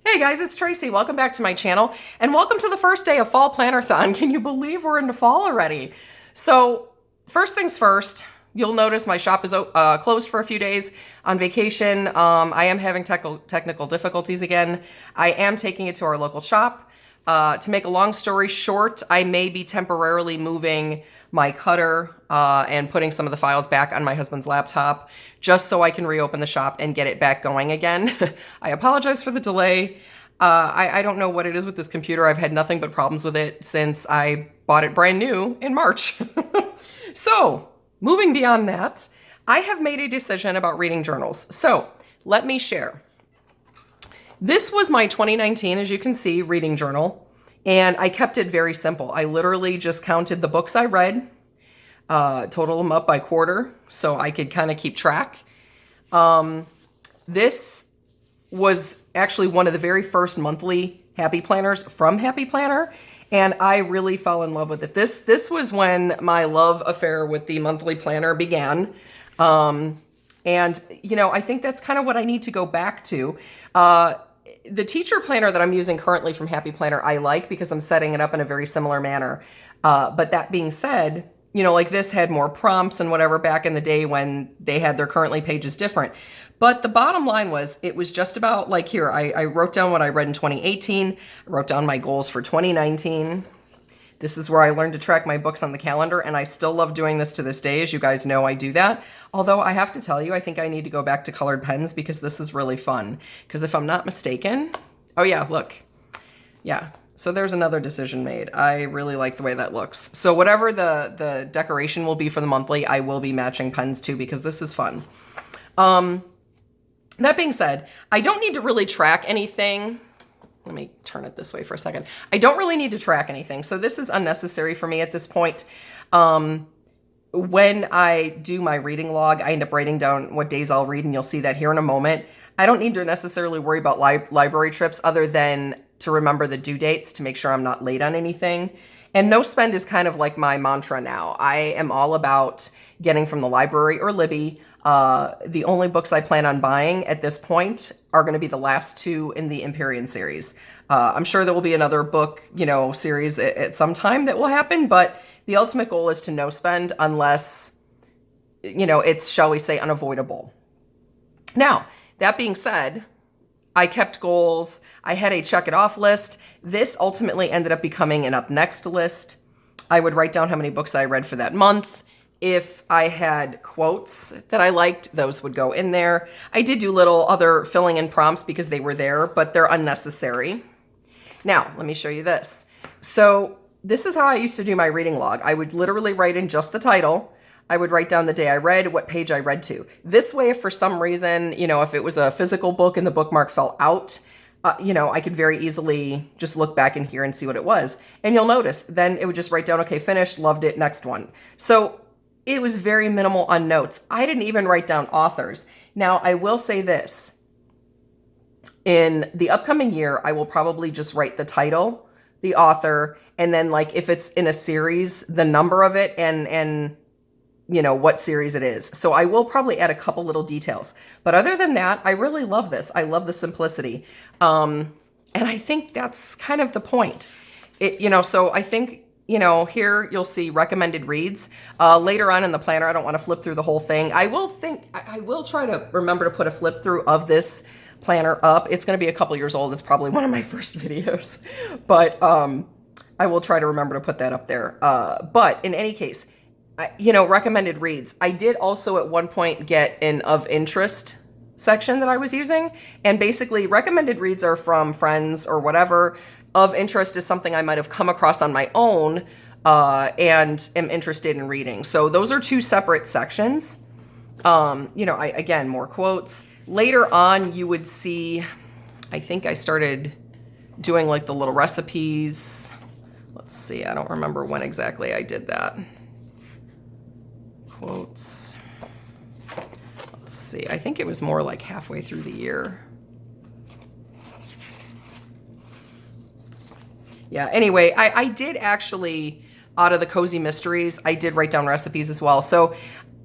Hey guys, it's Tracy. Welcome back to my channel and welcome to the first day of Fall Plannerthon. Can you believe we're into fall already? So first things first, you'll notice my shop is closed for a few days on vacation. I am having technical difficulties again. I am taking it to our local shop. To make a long story short, I may be temporarily moving my cutter and putting some of the files back on my husband's laptop just so I can reopen the shop and get it back going again. I apologize for the delay. I don't know what it is with this computer. I've had nothing but problems with it since I bought it brand new in March. So moving beyond that, I have made a decision about reading journals. So let me share. This was my 2019, as you can see, reading journal, and I kept it very simple. I literally just counted the books I read, total them up by quarter, so I could kind of keep track. This was actually one of the very first monthly Happy Planners from Happy Planner, and I really fell in love with it. This was when my love affair with the monthly planner began. And, you know, I think that's kind of what I need to go back to. The teacher planner that I'm using currently from Happy Planner, I like because I'm setting it up in a very similar manner. But that being said, you know, like this had more prompts and whatever back in the day when they had their currently pages different. But the bottom line was, it was just about like here, I wrote down what I read in 2018. I wrote down my goals for 2019. This is where I learned to track my books on the calendar, and I still love doing this to this day. As you guys know, I do that. Although I have to tell you, I think I need to go back to colored pens because this is really fun. Because if I'm not mistaken, oh yeah, look. Yeah, so there's another decision made. I really like the way that looks. So whatever the decoration will be for the monthly, I will be matching pens too because this is fun. That being said, I don't need to really track anything. Let me turn it this way for a second. I don't really need to track anything, so this is unnecessary for me at this point. When I do my reading log, I end up writing down what days I'll read, and you'll see that here in a moment. I don't need to necessarily worry about library trips other than to remember the due dates to make sure I'm not late on anything. And no spend is kind of like my mantra now. I am all about getting from the library or Libby. The only books I plan on buying at this point are going to be the last two in the Empyrean series. I'm sure there will be another book, you know, series at some time that will happen, but the ultimate goal is to no spend unless, you know, it's, shall we say, unavoidable. Now, that being said, I kept goals. I had a check it off list. This ultimately ended up becoming an up next list. I would write down how many books I read for that month. If I had quotes that I liked, those would go in there. I did do little other filling in prompts because they were there, but they're unnecessary. Now, let me show you this. So this is how I used to do my reading log. I would literally write in just the title. I would write down the day I read, what page I read to. This way, if for some reason, you know, if it was a physical book and the bookmark fell out, you know, I could very easily just look back in here and see what it was. And you'll notice, then it would just write down, okay, finished, loved it, next one. So it was very minimal on notes. I didn't even write down authors. Now, I will say this. In the upcoming year, I will probably just write the title, the author, and then like if it's in a series, the number of it and you know, what series it is. So I will probably add a couple little details. But other than that, I really love this. I love the simplicity. And I think that's kind of the point. You know, so I think, you know, here you'll see recommended reads. Later on in the planner, I don't want to flip through the whole thing. I will try to remember to put a flip through of this planner up. It's going to be a couple years old. It's probably one of my first videos, but I will try to remember to put that up there. But in any case, you know, recommended reads. I did also at one point get an of interest section that I was using. And basically recommended reads are from friends or whatever. Of interest is something I might have come across on my own and am interested in reading. So those are two separate sections. You know, again, more quotes. Later on, you would see, I think I started doing like the little recipes. Let's see, I don't remember when exactly I did that. Quotes. Let's see, I think it was more like halfway through the year. Yeah, anyway, I did actually, out of the Cozy Mysteries, I did write down recipes as well. So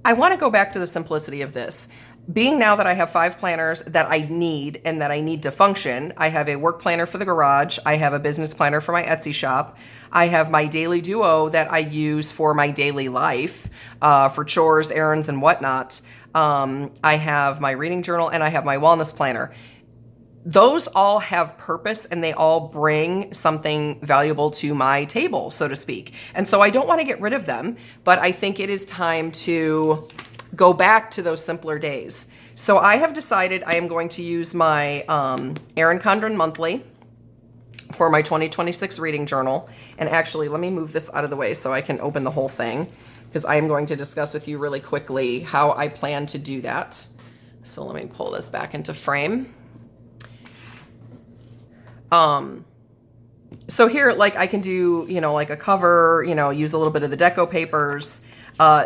I want to go back to the simplicity of this. Being now that I have 5 planners that I need and that I need to function, I have a work planner for the garage, I have a business planner for my Etsy shop, I have my daily duo that I use for my daily life, for chores, errands, and whatnot. I have my reading journal, and I have my wellness planner. Those all have purpose, and they all bring something valuable to my table, so to speak. And so I don't want to get rid of them, but I think it is time to go back to those simpler days. So I have decided I am going to use my Erin Condren Monthly for my 2026 reading journal. And actually, let me move this out of the way so I can open the whole thing, because I am going to discuss with you really quickly how I plan to do that. So let me pull this back into frame. So here, like, I can do, you know, like a cover, you know, use a little bit of the deco papers.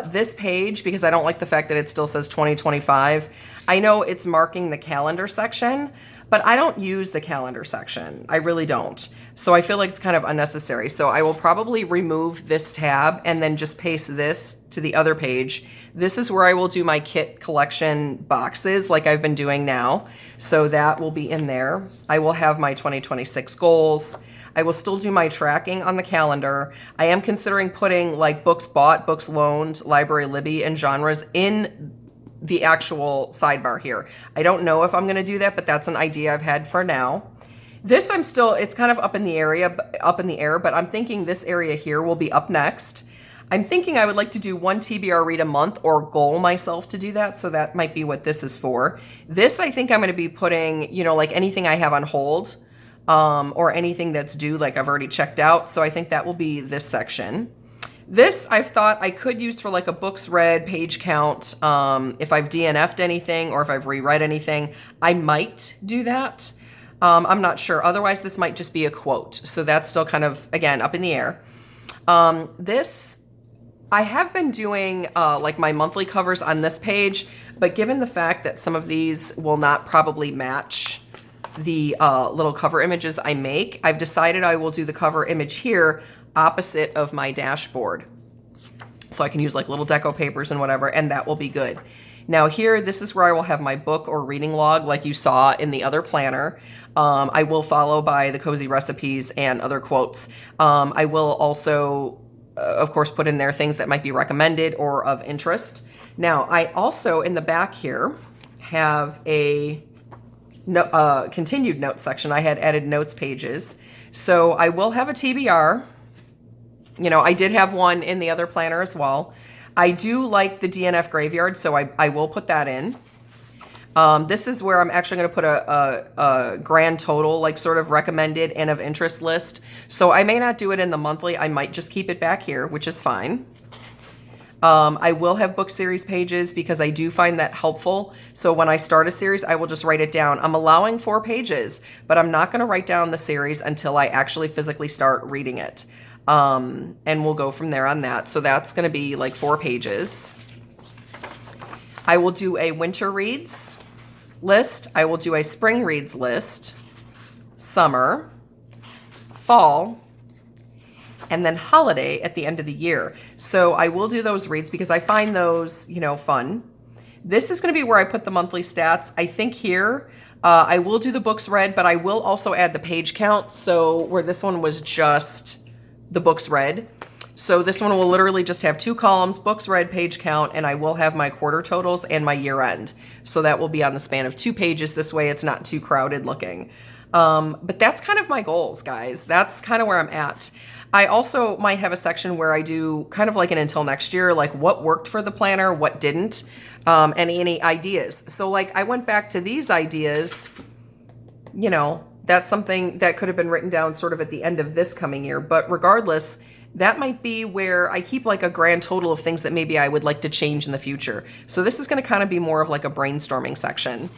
This page, because I don't like the fact that it still says 2025, I know it's marking the calendar section, but I don't use the calendar section. I really don't. So I feel like it's kind of unnecessary. So I will probably remove this tab and then just paste this to the other page. This is where I will do my kit collection boxes like I've been doing now. So that will be in there. I will have my 2026 goals. I will still do my tracking on the calendar. I am considering putting like books bought, books loaned, library Libby, and genres in the actual sidebar here. I don't know if I'm going to do that, but that's an idea I've had for now. This it's kind of up in the air, but I'm thinking this area here will be up next. I'm thinking I would like to do 1 TBR read a month, or goal myself to do that. So that might be what this is for. This, I think I'm going to be putting, you know, like anything I have on hold, or anything that's due, like I've already checked out. So I think that will be this section. This I've thought I could use for like a books read page count. If I've DNF'd anything or if I've reread anything, I might do that. I'm not sure. Otherwise, this might just be a quote. So that's still kind of, again, up in the air. This, I have been doing like my monthly covers on this page, but given the fact that some of these will not probably match the little cover images I make, I've decided I will do the cover image here opposite of my dashboard. So I can use like little deco papers and whatever, and that will be good. Now here, this is where I will have my book or reading log like you saw in the other planner. I will follow by the cozy recipes and other quotes. I will also, of course, put in there things that might be recommended or of interest. Now, I also, in the back here, have a continued notes section. I had added notes pages. So I will have a TBR. You know, I did have one in the other planner as well. I do like the DNF graveyard, so I will put that in. This is where I'm actually going to put a grand total, like sort of recommended and of interest list. So I may not do it in the monthly. I might just keep it back here, which is fine. I will have book series pages because I do find that helpful. So when I start a series, I will just write it down. I'm allowing 4 pages, but I'm not going to write down the series until I actually physically start reading it. And we'll go from there on that. So that's going to be like 4 pages. I will do a winter reads list. I will do a spring reads list, summer, fall, and then holiday at the end of the year. So I will do those reads because I find those, you know, fun. This is going to be where I put the monthly stats. I think here I will do the books read, but I will also add the page count. So where this one was just the books read. So this one will literally just have 2 columns, books read, page count, and I will have my quarter totals and my year end. So that will be on the span of 2 pages. This way it's not too crowded looking. But that's kind of my goals, guys. That's kind of where I'm at. I also might have a section where I do kind of like an until next year, like what worked for the planner, what didn't, any ideas. So like I went back to these ideas, you know, that's something that could have been written down sort of at the end of this coming year. But regardless, that might be where I keep like a grand total of things that maybe I would like to change in the future. So this is going to kind of be more of like a brainstorming section.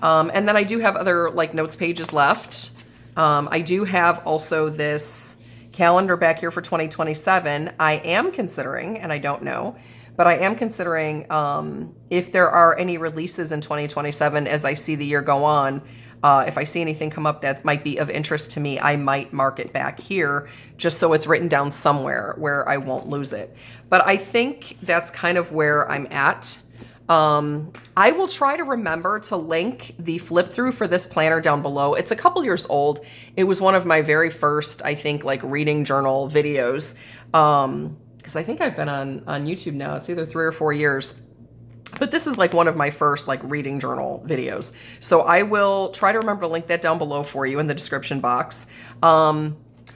And then I do have other like notes pages left. I do have also this calendar back here for 2027. I am considering, and I don't know, but I am considering if there are any releases in 2027 as I see the year go on. If I see anything come up that might be of interest to me, I might mark it back here just so it's written down somewhere where I won't lose it. But I think that's kind of where I'm at. I will try to remember to link the flip through for this planner down below. It's a couple years old. It was one of my very first, I think, like reading journal videos. Because I think I've been on YouTube now. It's either 3 or 4 years. But this is like one of my first like reading journal videos. So I will try to remember to link that down below for you in the description box.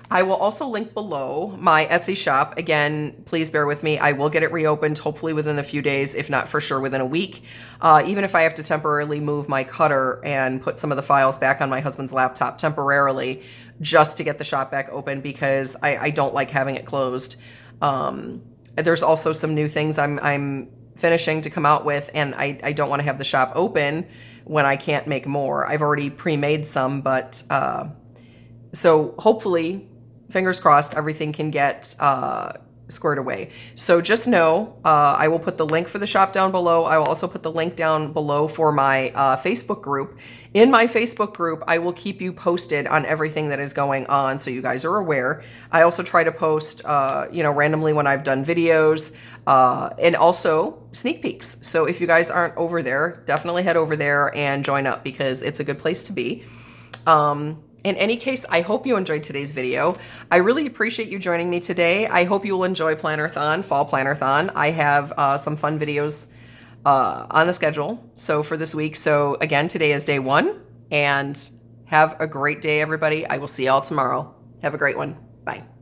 I will also link below my Etsy shop. Again, please bear with me. I will get it reopened hopefully within a few days, if not for sure within a week. Even if I have to temporarily move my cutter and put some of the files back on my husband's laptop temporarily just to get the shop back open, because I don't like having it closed. There's also some new things I'm finishing to come out with, and I don't want to have the shop open when I can't make more. I've already pre-made some, but so hopefully, fingers crossed, everything can get squared away. So just know, I will put the link for the shop down below. I will also put the link down below for my Facebook group. In my Facebook group, I will keep you posted on everything that is going on, so you guys are aware. I also try to post, randomly when I've done videos, and also sneak peeks. So if you guys aren't over there, definitely head over there and join up, because it's a good place to be. In any case, I hope you enjoyed today's video. I really appreciate you joining me today. I hope you will enjoy Plannerthon, Fall Plannerthon. I have some fun videos on the schedule for this week. So again, today is day 1, and have a great day, everybody. I will see y'all tomorrow. Have a great one. Bye.